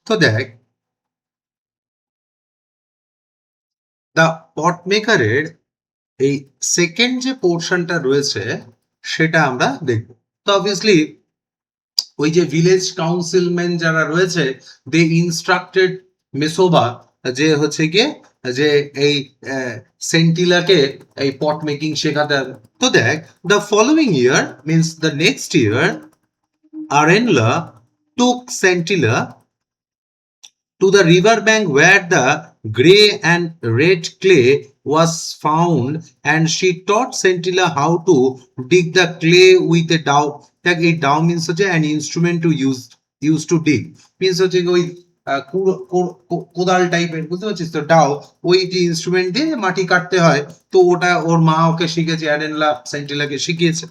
তো দেখ, দ্য পট মেকারের এই সেকেন্ড যে পোর্শনটা রয়েছে সেটা আমরা দেখব। তো অবভিয়াসলি ওই যে ভিলেজ কাউন্সিলম্যান যারা রয়েছে, দে ইনস্ট্রাক্টেড মেসোবা যে হচ্ছে গিয়ে যে এই সেন্টিলাকে এই পট মেকিং শেখাতে হবে। তো দেখ, the following year means the next year Arenla took Sentila to the river bank where the grey and red clay was found, and she taught Scintilla how to dig the clay with a dowel. দেখ, এই Dow means হচ্ছে an instrument to use to dig, means হচ্ছে ওই কোদাল টাইপের, বুঝতে পারছিস তো? ডাও ওই যে ইনস্ট্রুমেন্ট দিয়ে মাটি কাটতে হয়, তো ওটা ওর মা ওকে শিখেছে, অ্যারেনলা সেন্টিলাকে শিখিয়েছে।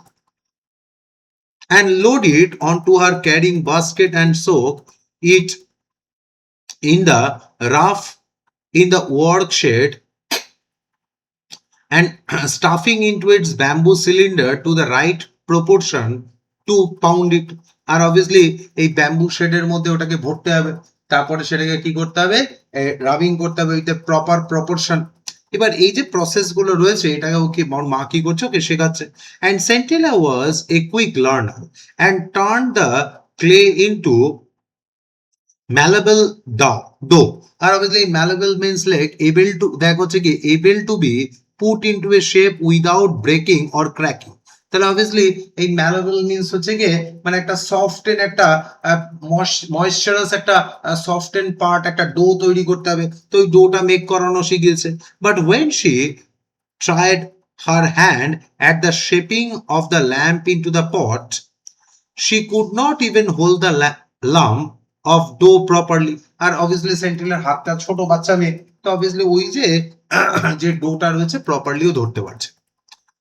and load it onto her carrying basket and soak it in the rough in the workshed and stuffing into its bamboo cylinder to the right proportion to pound it. আর অবভিয়াসলি এই ব্যাম্বু শেডের মধ্যে ওটাকে ভরতে হবে, তারপরে সেটাকে কি করতে হবে, রাবিং করতে হবে উইথ প্রপার প্রপোর্শন। এবার এই যে প্রসেস গুলো রয়েছে এটাকে ওকে মা কি করছে, ওকে শেখাচ্ছে। And Sentila was a quick learner and turn the clay into malleable dough. আর obviously malleable means like able to, দেখ হচ্ছে কি able to be put into a shape without breaking or cracking। তাহলে obviously এই malleable means হচ্ছে কি মানে একটা সফটেন, একটা ময়েশ্চারাস, একটা সফটেন পার্ট, একটা ডো তৈরি করতে হবে। তো ওই ডোটা মেক করানো শিখিয়েছে। But when she tried her hand at the shaping of the lamp into the pot, she could not even hold the lump of dough properly। আর অবভিয়াসলি সেন্টিলার হাতটা ছোট বাচ্চা মেয়ে, তো অবভিয়াসলি ওই যে যে ডোটা রয়েছে প্রপারলিও ধরতে পারছে।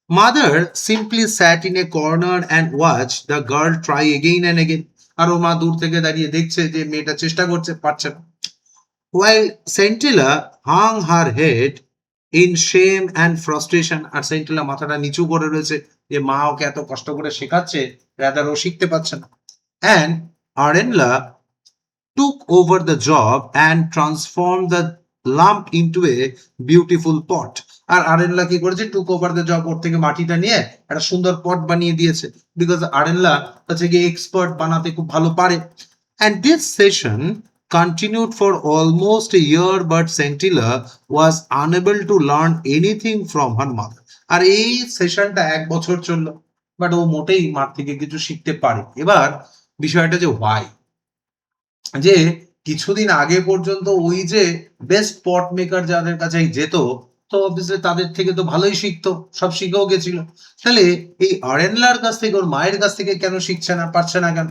Mother simply sat in a corner and watch the girl try again and again. আর ও মা দূর থেকে দাঁড়িয়ে দেখছে যে মেয়েটা চেষ্টা করছে, পারছে না। while Sentila hung her head in shame and frustration. আর সেন্টিলা মাথাটা নিচু করে রয়েছে যে মা ওকে এত কষ্ট করে শেখাচ্ছে, রাদার ও শিখতে পারছে না। and Arenla took over the job and transformed the lump into a beautiful pot। আর আরেনলা কি করেছে, টুক ওভার দ্য জব, ওর থেকে মাটিটা নিয়ে একটা সুন্দর পট বানিয়ে দিয়েছে। বিকজ আরেনলা হচ্ছে কি এক্সপার্ট, বানাতে খুব ভালো পারে। and this session continued for almost a year, but Scintilla was unable to learn anything from her mother। আর এই সেশনটা 1 বছর চললো, বাট ও মোটেই মার থেকে কিছু শিখতে পারে। এবার বিষয়টা যে ওয়াই, যে কিছুদিন আগে পর্যন্ত ওই যে বেস্ট পট মেকার যাদের কাছে যেত, তো অবভিয়াসলি তাদের থেকে তো ভালোই শিখতো, সব শিখেও গেছিল। তাহলে এই আরেনলার কাছ থেকে, ওর মায়ের কাছ থেকে কেন শিখছে না, পারছে না কেন?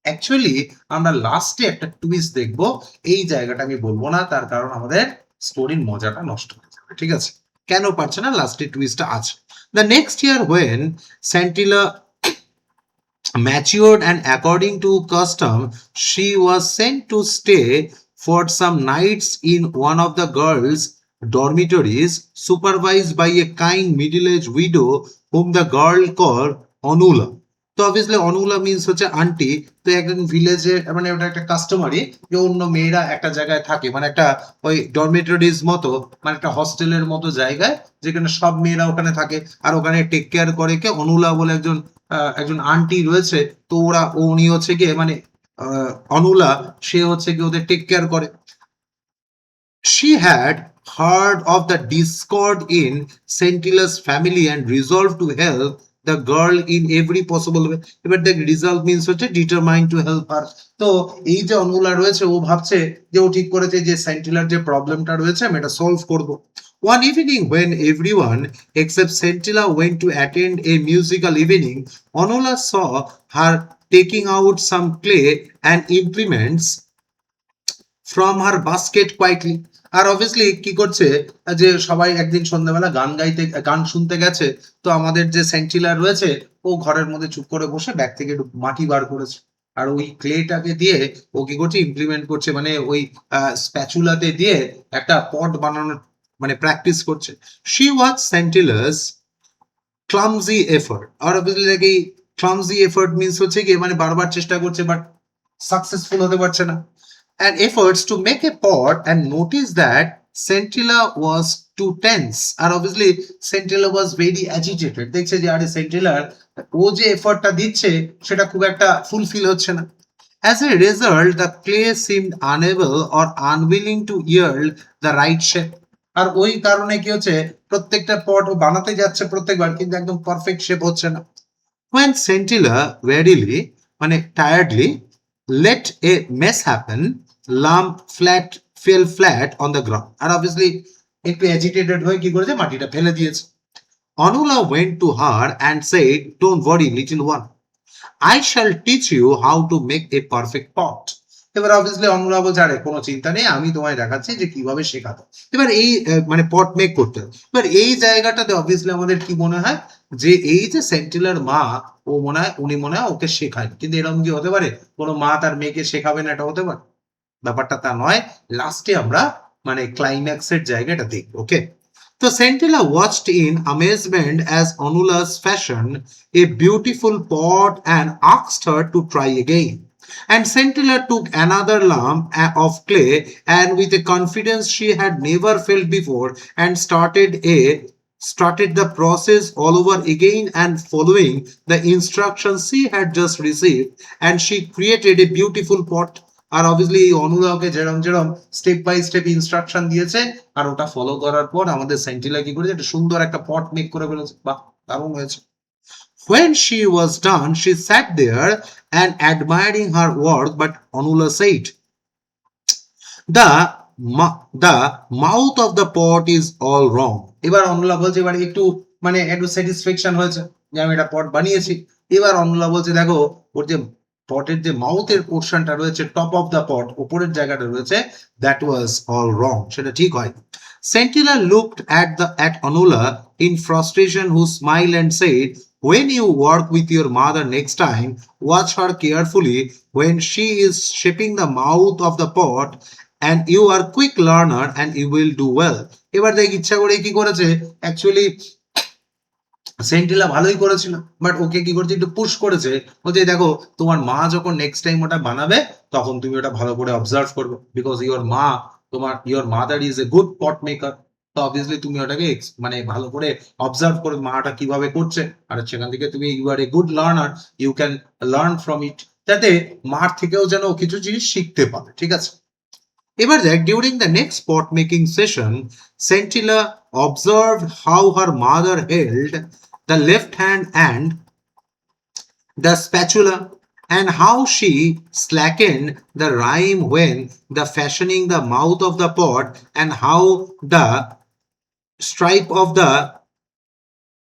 অ্যাকচুয়ালি আমরা লাস্টে একটা টুইস্ট দেখবো, এই জায়গাটা আমি বলবো না, তার কারণ আমাদের স্টোরির মজাটা নষ্ট হয়ে যাবে। ঠিক আছে, কেন পারছে না, লাস্টে টুইস্টটা আছে। The next year when Sentila matured and according to custom, she was sent to stay for some nights in one of the girls' dormitories, supervised by a kind middle-aged widow whom the girl called Onula। তো obviously অনুলা means হচ্ছে aunty. তো একজন ভিলেজে, মানে ওটা একটা customary যে অন্য মেয়েরা একটা জায়গায় থাকে, মানে একটা ওই ডরমেটরিজ মতো, মানে একটা হস্টেলের মতো জায়গায়, যেখানে সব মেয়েরা ওখানে থাকে। আর ওখানে টেক কেয়ার করে কে, অনুলা বলে একজন আন্টি রয়েছে। তো উনি হচ্ছে গিয়ে মানে অনুলা, সে হচ্ছে গিয়ে ওদের টেক কেয়ার করে। She had heard of the discord in Scentilla's family and resolved to help the girl in every possible way। এবার দেখ, রিজলভ মিন্স হচ্ছে ডিটারমাইন্ড টু হেল্প হার। তো এই যে অনুলা রয়েছে, ও ভাবছে যে ও ঠিক করেছে যে সেন্টিলার যে প্রবলেমটা রয়েছে আমি এটা সলভ করব। One evening when everyone except Scintilla went to attend a musical evening, Onula saw her taking out some clay and implements from her basket quietly। আর অবভিয়াসলি কি করছে, যে সবাই একদিন সন্ধ্যাবেলা গান শুনতে গেছে, তো আমাদের যে সেন্টিলার রয়েছে ও ঘরের মধ্যে চুপ করে বসে ব্যাগ থেকে একটু মাটি বার করেছে। আর ওই ক্লেটাকে দিয়ে ও কি করছে, ইমপ্লিমেন্ট করছে, মানে ওই স্প্যাচুলাতে দিয়ে একটা পট বানানোর মানে প্র্যাকটিস করছে। She was Sentila's clumsy effort. আর অবভিয়াসলি এই ক্লামজি এফর্ট মিন্স হচ্ছে কি মানে বারবার চেষ্টা করছে বাট সাকসেসফুল হতে পারছে না। and efforts to make a pot and notice that Scintilla was too tense. R obviously Scintilla was very agitated. দেখছে যে আরে Scintilla ও যে এফর্টটা দিচ্ছে সেটা খুব একটা ফুলফিল হচ্ছে না। As a result, the clay seemed unable or unwilling to yield the right shape. আর ওই কারণে কি হচ্ছে প্রত্যেকটা পট ও বানাতে যাচ্ছে প্রত্যেকবার কিন্তু একদম পারফেক্ট শেপ হচ্ছে না। When Scintilla wearily মানে tiredly let a mess happen, lump fell flat on the ground. R obviously একটু agitated হয়ে কি করেছে মাটিটা ফেলে দিয়েছে। Anula went to her and said, "Don't worry, little one. I shall teach you how to make a perfect pot." এবার obviously Anura বলছে আরে কোনো চিন্তা নেই আমি তোমায় দেখাচ্ছি যে কিভাবে শেখাতে। এবার এই মানে পট মেক করতে হবে। এবার এই জায়গাটাতে অবভিয়াসলি আমাদের কি মনে হয় যে এই যে সেন্টিলার মা ও উনি মনে হয় ওকে শেখায়, কিন্তু এরকম কি হতে পারে কোনো মা তার মেয়েকে শেখাবে না, এটা হতে পারে? ব্যাপারটা তা নয়। লাস্টে আমরা মানে ক্লাইম্যাক্সের জায়গাটা দেখবো। ওকে, so Scintilla watched in amazement as Anula's fashioned a beautiful pot and asked her to try again. And Scintilla took another lump of clay and with a confidence she had never felt before and started the process all over again and following the instructions she had just received, and she created a beautiful pot. আর obviously অনুরাগকে যেরকম যেরকম step by step instruction দিয়েছে আর ওটা follow করার পর আমাদের সেন্টিলা কি করেছে একটা সুন্দর একটা পট মেক করে ফেলেছে। বাহ, দারুণ হয়েছে। When she was done, she sat there and admiring her work, but Anula said, the mouth of the pot is all wrong. এবার অনুলা বলছে এবার একটু মানে একটু স্যাটিসফ্যাকশন হয়েছে যে আমি এটা পট বানিয়েছি। এবার অনুলা বলছে দেখো ওর যে পটের যে মাউথের পোর্শনটা রয়েছে টপ অফ দ্য পট উপরের জায়গাটা রয়েছে দ্যাট ওয়াজ অল রং, সেটা ঠিক হয়। Scintilla looked at Anula in frustration, who smiled and said, "When you work with your mother next time, watch her carefully when she is shaping the mouth of the pot, and you are quick learner and you will do well." এবার দেখ ইচ্ছা করে কি করেছে actually সেন্টিলা ভালোই করেছিল, but ওকে কি করেছে একটু পুশ করেছে, বলছে দেখো তোমার মা যখন নেক্সট টাইম ওটা বানাবে তখন তুমি ওটা ভালো করে অবজার্ভ করবে, because your mother is a good pot maker. তো অবভিয়াসলি তুমি ওটাকে মানে ভালো করে অবজার্ভ করবে মাটা কিভাবে করছে, আর সেখান থেকে তুমি you are a good learner, you can learn from it, যাতে মার থেকেও যেন কিছু জিনিস শিখতে পারে। ঠিক আছে, এবার দেখ during the next pot making session Sentila observed how her mother held the left hand and the spatula, and how she slackened the rhyme when the fashioning the mouth of the pot, and how the stripe of the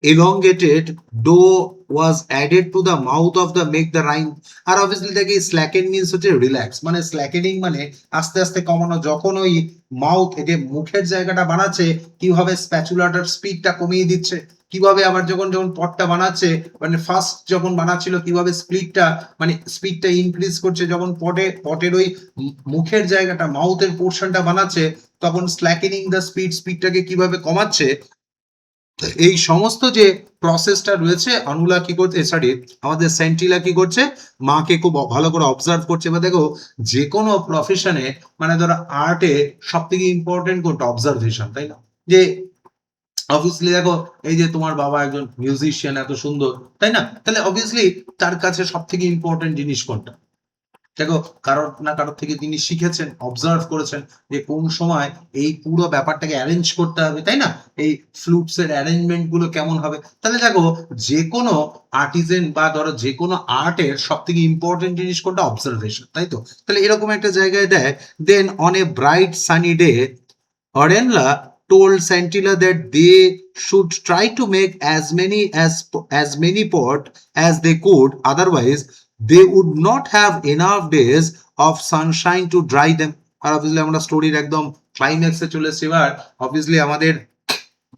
elongated dough was added to the mouth of the make the rhyme. আর obviously দেখি slacken means হচ্ছে relax, মানে স্ল্যাকেনিং মানে আস্তে আস্তে কমানো, যখন ওই মাউথ এতে মুখের জায়গাটা বানাচ্ছে কিভাবে স্প্যাচুলাটার স্পিডটা কমিয়ে দিচ্ছে, কিভাবে আবার যখন যখন পটটা বানাচ্ছে মানে ফার্স্ট যখন বানাচ্ছিল কিভাবে স্পিডটা ইনক্রিজ করছে, যখন পটের ওই মুখের জায়গাটা মাউথের পোর্শনটা বানাচ্ছে তখন স্ল্যাকেনিং দ্য স্পিডটাকে কিভাবে কমাচ্ছে, এই সমস্ত যে প্রসেসটা রয়েছে অনুলা কি করছে, আমাদের সেন্টিলা কি করছে মাকে খুব ভালো করে অবজার্ভ করছে। বা দেখো যে কোনো প্রফেশনে মানে ধরো আর্টে সব থেকে ইম্পর্টেন্ট কোনটা, অবজারভেশন, তাই না? যে অবভিয়াসলি দেখো এই যে তোমার বাবা একজন মিউজিশিয়ান এত সুন্দর, তাই না? তাহলে অবভিয়াসলি তার কাছে সব থেকে ইম্পর্টেন্ট জিনিস কোনটা, দেখো কারোর না কারোর থেকে তিনি শিখেছেন, অবজার্ভ করেছেন যে কোন সময় এই পুরো ব্যাপারটাকে অ্যারেঞ্জ করতে হবে, তাই না? এই ফ্লুটস এর অ্যারেঞ্জমেন্ট গুলো কেমন হবে। তাহলে দেখো যে কোনো আর্টিজেন বা ধরো যে কোনো আর্টের সব থেকে ইম্পর্টেন্ট জিনিস কোনটা, অবজারভেশন, তাই তো? তাহলে এরকম একটা জায়গায় দেয় then on a bright sunny day Arenla told Scintilla that they should try to make as many pot as they could, otherwise they would not have enough days of sunshine to dry them. আর obviously আমরা স্টোরির একদম ক্লাইম্যাক্সে চলে এসেছি। এবার obviously আমাদের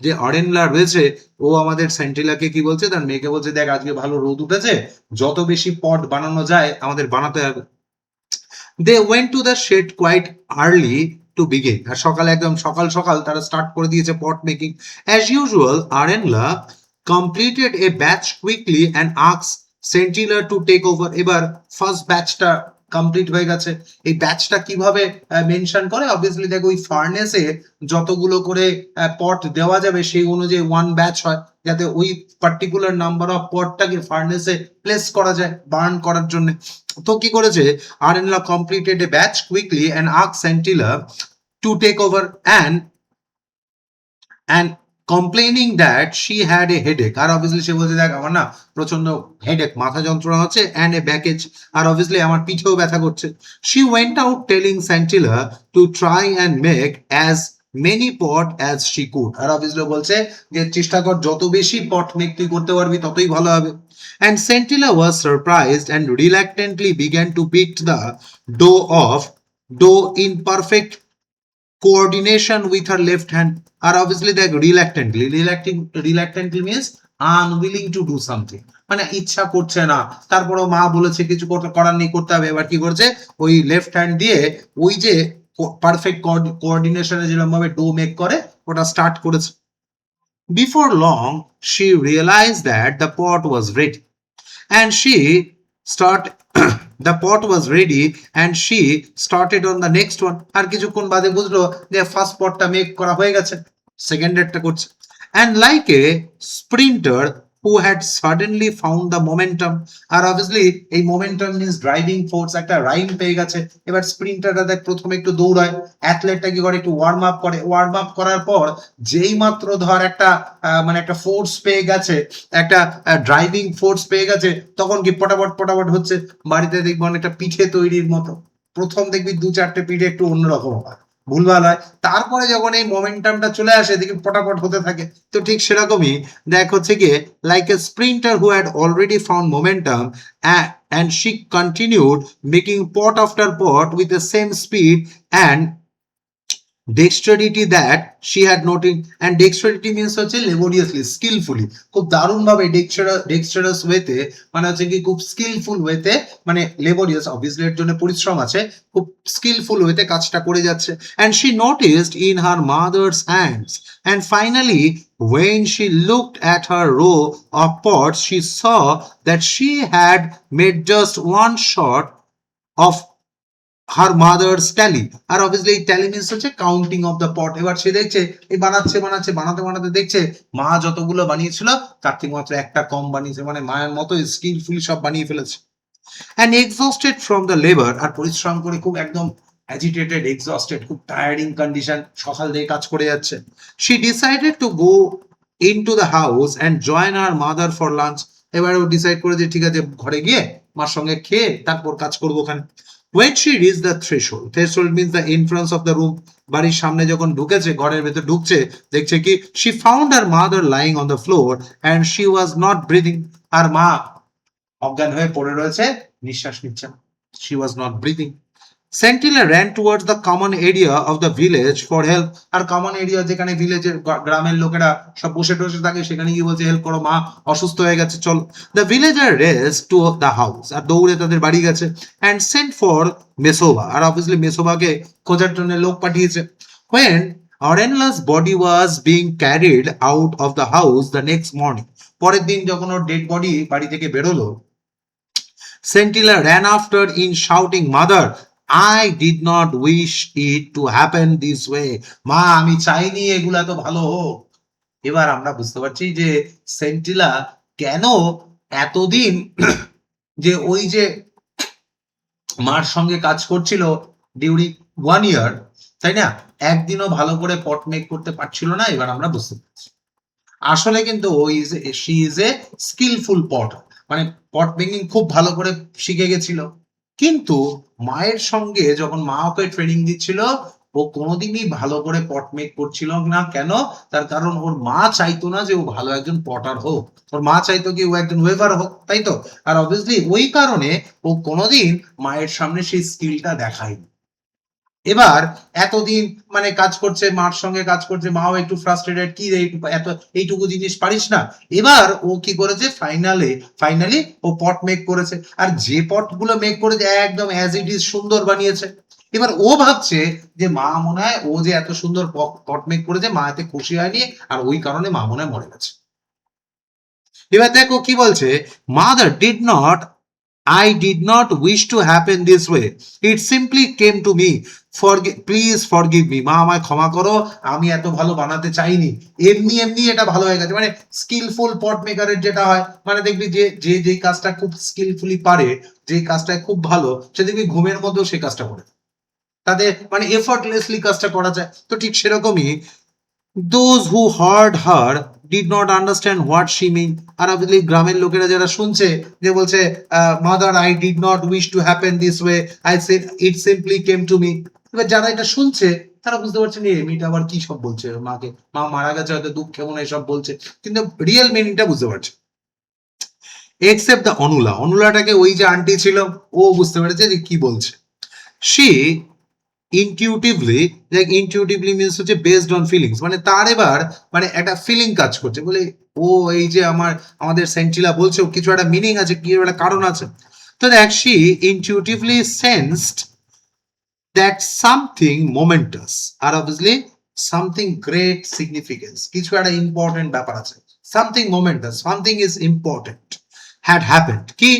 যে অরেনলা রয়েছে ও আমাদের সেন্টিলাকে কি বলছে, তার মেয়েকে বলছে দেখ আজকে ভালো রোদ উঠেছে, যত বেশি পট বানানো যায় আমাদের বানাতে হবে। They went to the shed quite early to begin. আর সকালে একদম সকাল সকাল তারা স্টার্ট করে দিয়েছে পট making. As usual, Arenla completed a batch quickly and asked Scintilla to take over. এবার ফার্স্ট ব্যাচটা কমপ্লিট হয়ে গেছে। এই ব্যাচটা কিভাবে মেনশন করে, অবভিয়াসলি দেখো ওই ফার্নেসে যতগুলো করে পট দেওয়া যাবে সেই অনুযায়ী ওয়ান ব্যাচ হয়, যাতে ওই পার্টিকুলার নাম্বার অফ পটটাকে ফার্নেসে প্লেস করা যায় বার্ন করার জন্য। তো কি করেছে, Arenla completed a batch quickly and asked Sentila to take over and complaining that she had a headache, আর obviously সে বলছে দেখ আমার না প্রচন্ড হেডেক, মাথা যন্ত্রণা হচ্ছে, and a backache, R obviously আমার পিঠেও ব্যথা করছে। She went out telling Santilla to try and make as many pot as she could, R obviously বলছে যে চেষ্টা কর যত বেশি পট মেক তুই করতে পারবি ততই ভালো হবে। And Santilla was surprised and reluctantly began to beat the dough in perfect coordination with her left hand, R obviously দেখ reluctantly means unwilling to do something, মানে ইচ্ছা করছে না, তারপরেও মা বলেছে কিছু করার নেই, করতে হবে। এবার কি করছে, ওই লেফট হ্যান্ড দিয়ে ওই যে পারফেক্ট কোঅর্ডিনেশনে যেরকম ভাবে ডো মেক করে ওটা স্টার্ট করেছে। Before long she realized that the pot was ready and she start the pot was ready and she started on the next one, আর কিছুক্ষণ বাদে বুঝলো যে ফার্স্ট পটটা মেক করা হয়ে গেছে, সেকেন্ডেরটা করছে। and like a sprinter who had suddenly found the momentum, আর obviously এই momentum means driving force, একটা রাইম পেয়ে গেছে। এবার স্প্রিন্টারটা দেখ প্রথমে একটু দৌড়ায়, অ্যাথলেটটা কি করে একটু ওয়ার্ম আপ করে, ওয়ার্ম আপ করার পর যেই মাত্র ধর একটা মানে একটা ফোর্স পেয়ে গেছে, একটা ড্রাইভিং ফোর্স পেয়ে গেছে, তখন কি পটাপট হচ্ছে। বাড়িতে দেখবো অনেকটা পিঠে তৈরির মতো, প্রথম দেখবি দু চারটে পিঠে একটু অন্যরকম হয়, ভুলভাল হয়, তারপরে যখন এই মোমেন্টামটা চলে আসে দেখি পটাপট হতে থাকে। তো ঠিক সেরকমই দেখ হচ্ছে গিয়ে like a Sprinter who had already found momentum and she continued making pot after pot with the same speed and dexterity that she had noted, and dexterity means হচ্ছে laboriously, skillfully, খুব দারুণ ভাবে dexterous ওয়েতে, মানে হচ্ছে কি খুব skilful ওয়েতে, মানে লেবোরিয়াস অবভিয়াসলি এর জন্য পরিশ্রম আছে, খুব স্কিলফুল ওয়েতে কাজটা করে যাচ্ছে। and she noticed in her mother's hands, and finally when she looked at her row of pots she saw that she had made just one shot of her mother's tally, আর obviously tally means হচ্ছে counting of the pot. এবার সে দেখছে এই বানাতে দেখছে মা যতগুলো বানিয়েছিল তার থেকে মাত্র একটা কম বানিয়েছে, মানে মায়ের মতো স্কিলফুলি সব বানিয়ে ফেলেছে। and exhausted from the labor, আর পরিশ্রম করে খুব একদম agitated, exhausted, খুব টায়ারিং কন্ডিশন, সকাল থেকে কাজ করে যাচ্ছে। she decided to go into the house and join her mother for lunch, এবার ও ডিসাইড করে যে ঠিক আছে ঘরে গিয়ে মার সঙ্গে খেয়ে তারপর কাজ করবো ওখানে। when she reached the threshold means the entrance of the room, বাড়ির সামনে যখন ঢুকেছে, ঘরের ভেতর ঢুকছে, দেখছে কি she found her mother lying on the floor and she was not breathing, আর মা অজ্ঞান হয়ে পড়ে রয়েছে, নিঃশ্বাস নিচ্ছে, she was not breathing. Santilla ran towards the common area of the village for help, আর কমন এরিয়া যেখানে ভিলেজের গ্রামের লোকেরা সব বসে টসে থাকে সেখানে গিয়ে বলছে হেল্প করো, মা অসুস্থ হয়ে গেছে চল। The villager raced to the house, আর দৌড়ে তাদের বাড়ি গেছে, and sent for মেসোবা, R obviously মেসোবাকে খোঁজার জন্য লোক পাঠিয়েছে। when Arenla's body was being carried out of the house the next morning, পরের দিন যখন ওর ডেড বডি বাড়ি থেকে বেরোলো, Santilla ran after in shouting, mother, I did not wish it to happen this way, মা আমি চাইনি এগুলা তো ভালো হোক। এবার আমরা বুঝতে পারছি যে সেন্টিলা কেন এতদিন যে ওই যে মার সঙ্গে কাজ করছিল ডিউরিং 1 year, তাই না, একদিনও ভালো করে পট মেক করতে পারছিল না। এবার আমরা বুঝতে পারছি আসলে কিন্তু শি ইজ এ স্কিলফুল পট, মানে পট মেকিং খুব ভালো করে শিখে গেছিল, কিন্তু মায়ের সঙ্গে যখন মা ওকে ট্রেনিং দিচ্ছিল ও কোনোদিনই ভালো করে পট মেক করছিল না। কেন? তার কারণ ওর মা চাইতো না যে ও ভালো একজন পটার হোক, ওর মা চাইতো কি ও একজন ওয়েভার হোক, তাই তো। আর অবভিয়াসলি ওই কারণে ও কোনোদিন মায়ের সামনে সেই স্কিলটা দেখায়নি। এবার এতদিন মানে কাজ করছে, মার সঙ্গে কাজ করছে, মাও একটু ফ্রাস্ট্রেটেড, কি রে এত এইটুকু জিনিস পারিস না। এবার ও কি করেছে, ফাইনালি ও পট মেক করেছে, আর যে পট গুলো মেক করেছে একদম অ্যাজ ইট ইজ সুন্দর বানিয়েছে। এবার ও ভাবছে যে মা মনে হয় ও যে এত সুন্দর পট মেক করেছে মা এতে খুশি হয়নি, আর ওই কারণে মা মনে হয় মরে গেছে। এবার দেখো কি বলছে, mother did not I did not wish to happen this way. It simply came to me. Please forgive me. মা আমায় ক্ষমা করো, আমি এত ভালো বানাতে চাইনি, এমনি এমনি এটা ভালো হয়ে গেছে। মানে স্কিলফুল পট মেকারের যেটা হয়, মানে দেখবি যে যে যেই কাজটা খুব স্কিলফুলি পারে, যে কাজটা খুব ভালো, সে দেখবি ঘুমের মধ্যেও সেই কাজটা করে, তাতে মানে এফর্টলেসলি কাজটা করা যায়। তো ঠিক সেরকমই those who heard her did not understand what she meant. R obviously গ্রামের লোকেরা যারা শুনছে, যে বলছে mother I did not wish to happen this way, I said it simply came to me. এবার যারা এটা শুনছে তারা বুঝতে পারছে না এই মেয়েটা আবার কি সব বলছে, মাকে, মা মারা গেছে হয়তো দুঃখে মনে এসব বলছে, কিন্তু রিয়েল মিনিংটা বুঝতে পারছে। এক্সেপ্ট দ্য অনুলাটাকে ওই যে আন্টি ছিল ও বুঝতে পেরেছে যে কি বলছে। সে ইনটিউটিভলি, লাইক ইনটিউটিভলি মিনস হচ্ছে বেসড অন ফিলিংস, মানে তার এবার মানে একটা ফিলিং কাজ করছে, বলে ও এই যে আমাদের সেন্টিলা বলছে ও কিছু একটা মিনিং আছে, কি একটা কারণ আছে। তো দেখ she intuitively sensed that something momentous আর অবভিয়াসলি সামথিং গ্রেট সিগনিফিকেন্স, কিছু একটা ইম্পর্টেন্ট ব্যাপার আছে, something momentous, something is important had happened. কি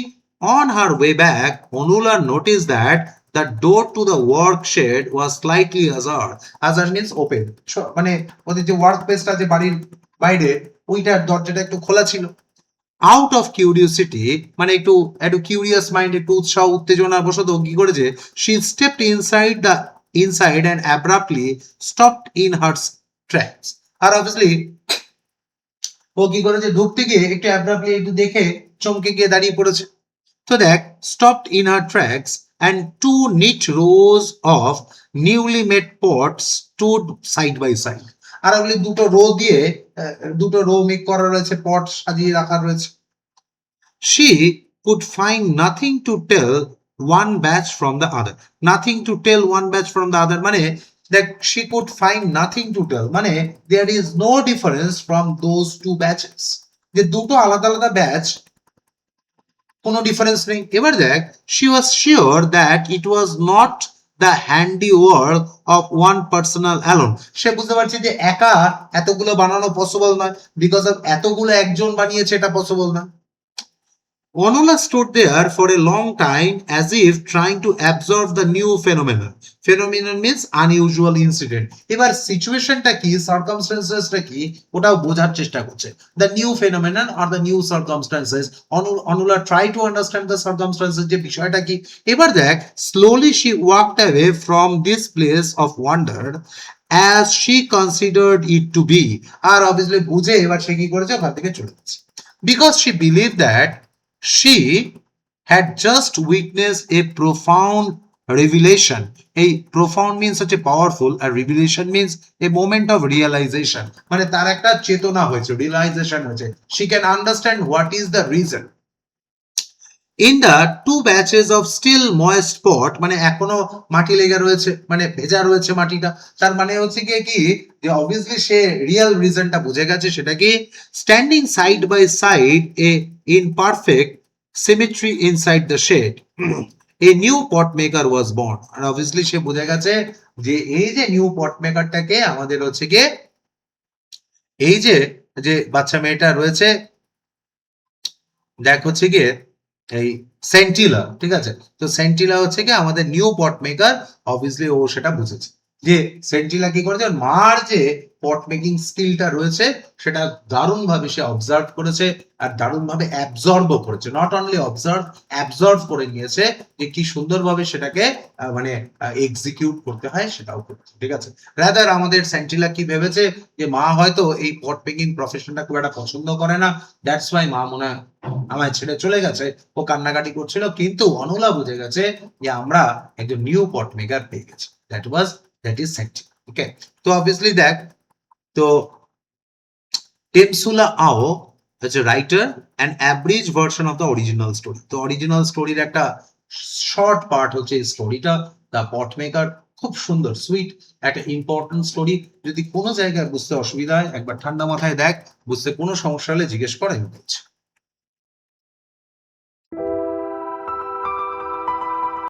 on her way back, Onula noticed that the door to the work shed was slightly ajar. Ajar means open. মানে ওদের যে work প্লেসটা আছে বাড়ির বাইরে, ওইটার দরজাটা একটু খোলা ছিল। আউট অফ কিউরিওসিটি, মানে একটু একটু কিউরিয়াস মাইন্ড, একটু উৎসাহ উত্তেজনা বশত কি করেছে, she stepped inside and abruptly stopped in her tracks. R obviously ও কি করেছে, ঢুকতে গিয়ে একটু অ্যাব্রাপ্টলি একটু দেখে চমকে গিয়ে দাঁড়িয়ে পড়েছে। তো দেখ stopped in her tracks and two neat rows of newly made pots stood side by side. আর ওগুলি দুটো রো দিয়ে দুটো রো মেক করা রয়েছে, পট সাজিয়ে রাখা রয়েছে। She could find nothing to tell one batch from the other. Nothing to tell one batch from the other মানে that she could find nothing to tell, মানে there is no difference from those two batches, যে দুটো আলাদা আলাদা batch, কোনো difference নেই। এবার দেখ she was sure that it was not the handiwork of one personal alone. সে বুঝতে পারছে যে একা এতগুলো বানানো পসিবল নয়, বিকজ অফ এতগুলো একজন বানিয়েছে এটা পসিবল না। Onula stood there for a long time as if trying to absorb the new phenomenon. Phenomenon means unusual incident. এবার সিচুয়েশনটা কি, সার্কামস্টেন্সেসটা কি, ওটাও বোঝার চেষ্টা করছে। The new phenomenon or the new circumstances. Onula try to understand the circumstances, যে বিষয়টা কি। এবার দেখ slowly she walked away from this place of wonder as she considered it to be. R obviously বুঝে এবার সে কি করেছে, ওখান থেকে চলে গেছে। Because she believed that she had just witnessed a profound revelation. A profound means such a powerful, a revelation means a moment of realization, মানে তার একটা চেতনা হয়েছে, realization হয়েছে, she can understand what is the reason. In the two batches of still moist pot, মানে এখনো মাটি লেগে রয়েছে, মানে ভেজা রয়েছে মাটিটা, তার মানে হচ্ছে কি যে obviously সে রিয়েল রিজনটা বুঝে গেছে, সেটা কি standing side by side in perfect symmetry inside the shed a new pot maker was born. আর obviously সে বুঝে গেছে যে এই যে নিউ পট মেকারটাকে আমাদের হচ্ছে কি এই যে যে বাচ্চা মেয়েটা রয়েছে, দেখ হচ্ছে গিয়ে এই সেন্টিলা, ঠিক আছে, তো সেন্টিলা হচ্ছে কি আমাদের নিউ পট মেকার। অবভিয়াসলি ও সেটা বুঝেছে যে সেন্টিলা কি করেছে, মার যে পট মেকিং স্কিলটা রয়েছে সেটা দারুণ ভাবে সে অবজার্ভ করেছে আর দারুণ ভাবে অ্যাবজর্বও করেছে, নট অনলি অ্যাবজর্ভ করে নিয়েছে যে কি সুন্দরভাবে সেটাকে মানে এক্সিকিউট করতে হয় সেটাও করেছে, ঠিক আছে। রাদার আমাদের সেন্টিলা কি ভেবেছে যে মা হয়তো এই পট মেকিং প্রফেশনটা খুব একটা পছন্দ করে না, দ্যাটস ওয়াই মা মনে হয় আমায় ছেড়ে চলে গেছে, ও কান্নাকাটি করছিল, কিন্তু অনুলা বুঝে গেছে যে আমরা একজন নিউ পট মেকার পেয়ে গেছি, দ্যাট ইজ সেন্টিলা। ওকে, তো অবভিয়াসলি দেখ, তো টেমসুলা আও হচ্ছে writer and average version of the original story. তো অরিজিনাল স্টোরির একটা শর্ট পার্ট হচ্ছে এই স্টোরিটা, দ্য পট মেকার। খুব সুন্দর সুইট একটা ইম্পর্টেন্ট স্টোরি। যদি কোনো জায়গায় বুঝতে অসুবিধা হয় একবার ঠান্ডা মাথায় দেখ, বুঝতে কোনো সমস্যা হলে জিজ্ঞেস কর, আমি বলছি।